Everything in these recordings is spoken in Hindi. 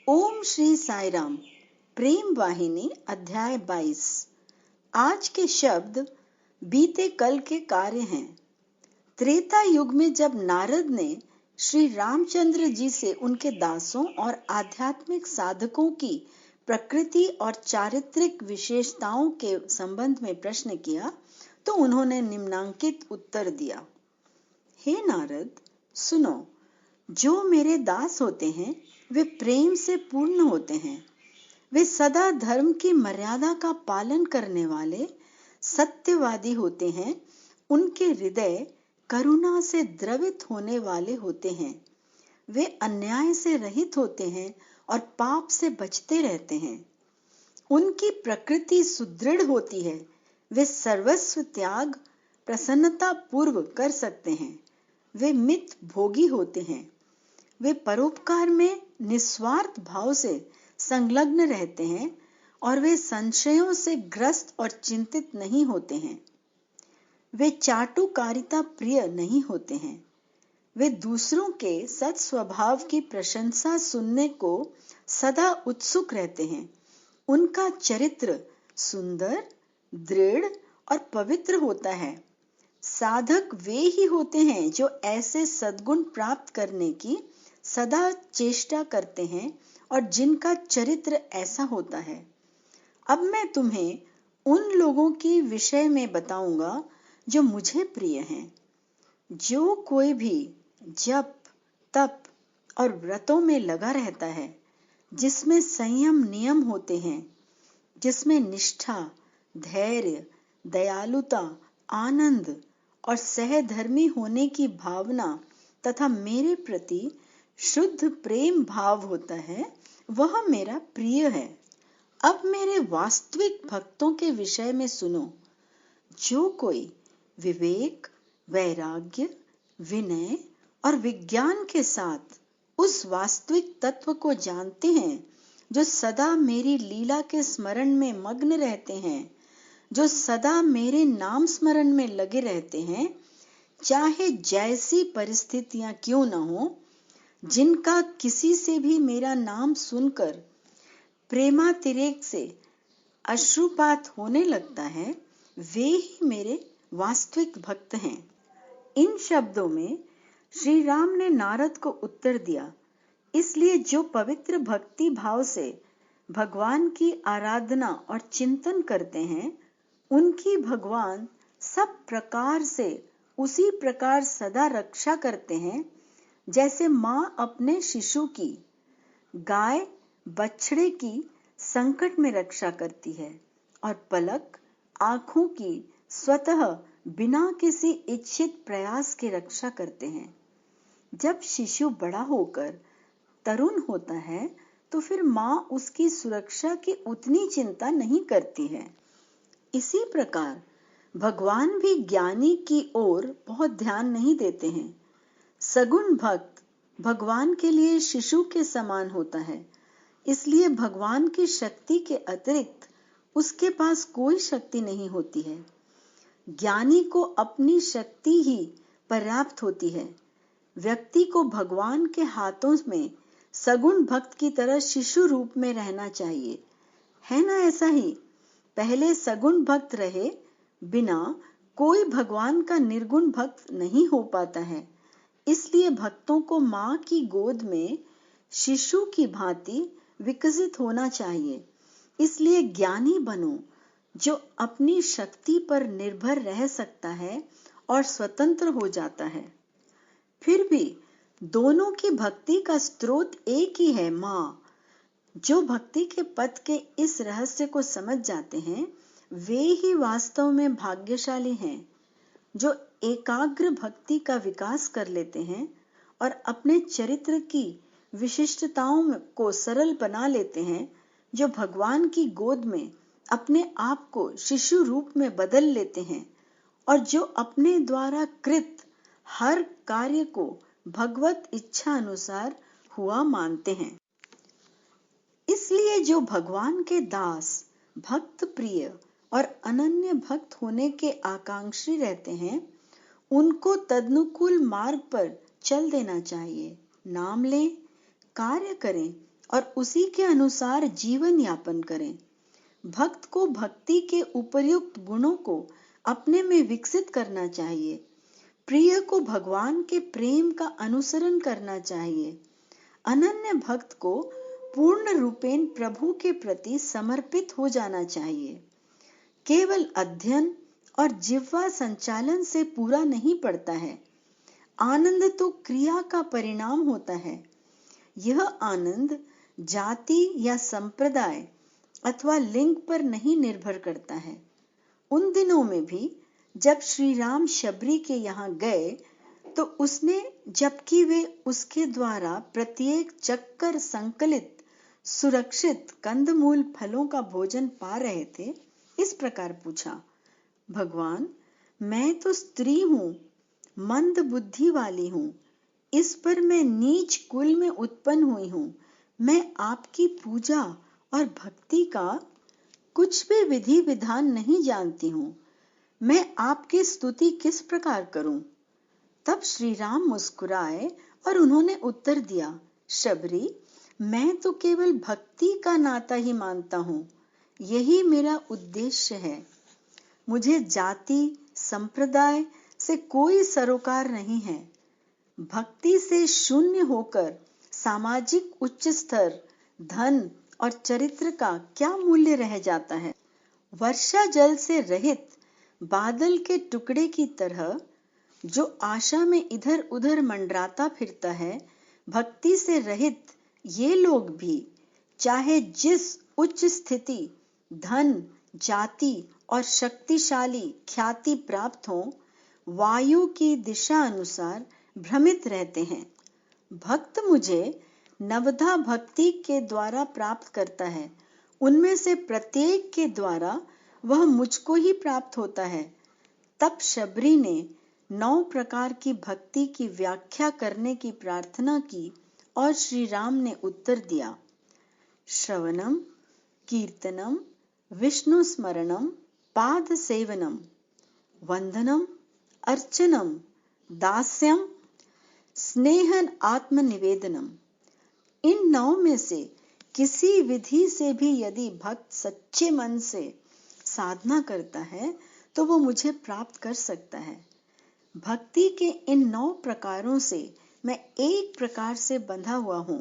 ओम श्री साई राम। प्रेम वाहिनी अध्याय 22। आज के शब्द बीते कल के कार्य हैं। त्रेता युग में जब नारद ने श्री रामचंद्र जी से उनके दासों और आध्यात्मिक साधकों की प्रकृति और चारित्रिक विशेषताओं के संबंध में प्रश्न किया तो उन्होंने निम्नांकित उत्तर दिया। हे नारद, सुनो, जो मेरे दास होते हैं वे प्रेम से पूर्ण होते हैं। वे सदा धर्म की मर्यादा का पालन करने वाले सत्यवादी होते हैं। उनके हृदय करुणा से द्रवित होने वाले होते हैं। वे अन्याय से रहित होते हैं और पाप से बचते रहते हैं। उनकी प्रकृति सुदृढ़ होती है। वे सर्वस्व त्याग प्रसन्नता पूर्व कर सकते हैं। वे मित भोगी होते हैं। वे परोपकार में निस्वार्थ भाव से संलग्न रहते हैं और वे संशयों से ग्रस्त और चिंतित नहीं होते हैं। वे चाटुकारिता प्रिय नहीं होते हैं। वे दूसरों के सत् स्वभाव की प्रशंसा सुनने को सदा उत्सुक रहते हैं। उनका चरित्र सुंदर, दृढ़ और पवित्र होता है। साधक वे ही होते हैं जो ऐसे सद्गुण प्राप्त करने की सदा चेष्टा करते हैं और जिनका चरित्र ऐसा होता है। अब मैं तुम्हें उन लोगों की विषय में बताऊंगा जो मुझे प्रिय हैं। जो कोई भी जप, तप और व्रतों में लगा रहता है, जिसमें संयम नियम होते हैं, जिसमें निष्ठा, धैर्य, दयालुता, आनंद और सहधर्मी होने की भावना तथा मेरे प्रति शुद्ध प्रेम भाव होता है, वह मेरा प्रिय है। अब मेरे वास्तविक भक्तों के विषय में सुनो। जो कोई विवेक, वैराग्य, विनय और विज्ञान के साथ उस वास्तविक तत्व को जानते हैं, जो सदा मेरी लीला के स्मरण में मग्न रहते हैं, जो सदा मेरे नाम स्मरण में लगे रहते हैं, चाहे जैसी परिस्थितियां क्यों न हो, जिनका किसी से भी मेरा नाम सुनकर प्रेमातिरेक से अश्रुपात होने लगता है, वे ही मेरे वास्तविक भक्त हैं। इन शब्दों में श्री राम ने नारद को उत्तर दिया। इसलिए जो पवित्र भक्ति भाव से भगवान की आराधना और चिंतन करते हैं, उनकी भगवान सब प्रकार से उसी प्रकार सदा रक्षा करते हैं, जैसे मां अपने शिशु की, गाय बछड़े की संकट में रक्षा करती है और पलक आंखों की स्वतः बिना किसी इच्छित प्रयास के रक्षा करते हैं। जब शिशु बड़ा होकर तरुण होता है तो फिर मां उसकी सुरक्षा की उतनी चिंता नहीं करती है। इसी प्रकार भगवान भी ज्ञानी की ओर बहुत ध्यान नहीं देते हैं। सगुण भक्त भगवान के लिए शिशु के समान होता है। इसलिए भगवान की शक्ति के अतिरिक्त उसके पास कोई शक्ति नहीं होती है। ज्ञानी को अपनी शक्ति ही पर्याप्त होती है। व्यक्ति को भगवान के हाथों में सगुण भक्त की तरह शिशु रूप में रहना चाहिए, है ना? ऐसा ही पहले सगुण भक्त रहे बिना कोई भगवान का निर्गुण भक्त नहीं हो पाता है। इसलिए भक्तों को मां की गोद में शिशु की भांति विकसित होना चाहिए। इसलिए ज्ञानी बनो, जो अपनी शक्ति पर निर्भर रह सकता है और स्वतंत्र हो जाता है। फिर भी दोनों की भक्ति का स्रोत एक ही है, मां। जो भक्ति के पथ के इस रहस्य को समझ जाते हैं, वे ही वास्तव में भाग्यशाली हैं। जो एकाग्र भक्ति का विकास कर लेते हैं और अपने चरित्र की विशिष्टताओं को सरल बना लेते हैं, जो भगवान की गोद में अपने आप को शिशु रूप में बदल लेते हैं और जो अपने द्वारा कृत हर कार्य को भगवत इच्छा अनुसार हुआ मानते हैं। इसलिए जो भगवान के दास, भक्त प्रिय और अनन्य भक्त होने के आकांक्षी रहते हैं, उनको तदनुकूल मार्ग पर चल देना चाहिए। नाम लें, कार्य करें और उसी के अनुसार जीवन यापन करें। भक्त को भक्ति के उपर्युक्त गुणों को अपने में विकसित करना चाहिए। प्रिय को भगवान के प्रेम का अनुसरण करना चाहिए। अनन्य भक्त को पूर्ण रूपेण प्रभु के प्रति समर्पित हो जाना चाहिए। केवल अध्ययन और जिह्वा संचालन से पूरा नहीं पड़ता है। आनंद तो क्रिया का परिणाम होता है। यह आनंद जाति या संप्रदाय अथवा लिंग पर नहीं निर्भर करता है। उन दिनों में भी जब श्री राम शबरी के यहाँ गए तो उसने, जबकि वे उसके द्वारा प्रत्येक चक्कर संकलित सुरक्षित कंदमूल फलों का भोजन पा रहे थे, इस प्रकार पूछा, भगवान, मैं तो स्त्री हूँ, मंद बुद्धि वाली हूँ, इस पर मैं नीच कुल में उत्पन्न हुई हूँ। मैं आपकी पूजा और भक्ति का कुछ भी विधि विधान नहीं जानती हूँ। मैं आपकी स्तुति किस प्रकार करूं? तब श्री राम मुस्कुराए और उन्होंने उत्तर दिया, शबरी, मैं तो केवल भक्ति का नाता ही मानता हूं। यही मेरा उद्देश्य है। मुझे जाति संप्रदाय से कोई सरोकार नहीं है। भक्ति से शून्य होकर सामाजिक उच्च स्तर, धन और चरित्र का क्या मूल्य रह जाता है? वर्षा जल से रहित बादल के टुकड़े की तरह जो आशा में इधर उधर मंडराता फिरता है, भक्ति से रहित ये लोग भी चाहे जिस उच्च स्थिति, धन, जाति और शक्तिशाली ख्याति प्राप्त हो, वायु की दिशा अनुसार भ्रमित रहते हैं। भक्त मुझे नवधा भक्ति के द्वारा प्राप्त करता है। उनमें से प्रत्येक के द्वारा वह मुझको ही प्राप्त होता है। तब शबरी ने 9 प्रकार की भक्ति की व्याख्या करने की प्रार्थना की और श्री राम ने उत्तर दिया, श्रवणम, कीर्तनम, विष्णु स्मरणम, पाद सेवनम, वंदनम, अर्चनम, दास्यम, स्नेहन आत्मनिवेदनम। इन 9 में से किसी विधि से भी यदि भक्त सच्चे मन से साधना करता है तो वो मुझे प्राप्त कर सकता है। भक्ति के इन 9 प्रकारों से मैं एक प्रकार से बंधा हुआ हूँ।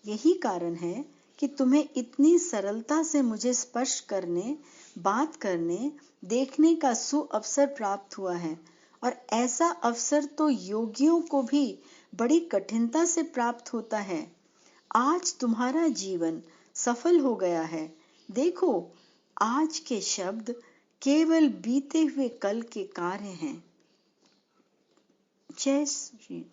यही कारण है कि तुम्हें इतनी सरलता से मुझे स्पर्श करने, बात करने, देखने का सुअवसर प्राप्त हुआ है, और ऐसा अवसर तो योगियों को भी बड़ी कठिनता से प्राप्त होता है। आज तुम्हारा जीवन सफल हो गया है। देखो, आज के शब्द केवल बीते हुए कल के कार्य हैं। जय श्री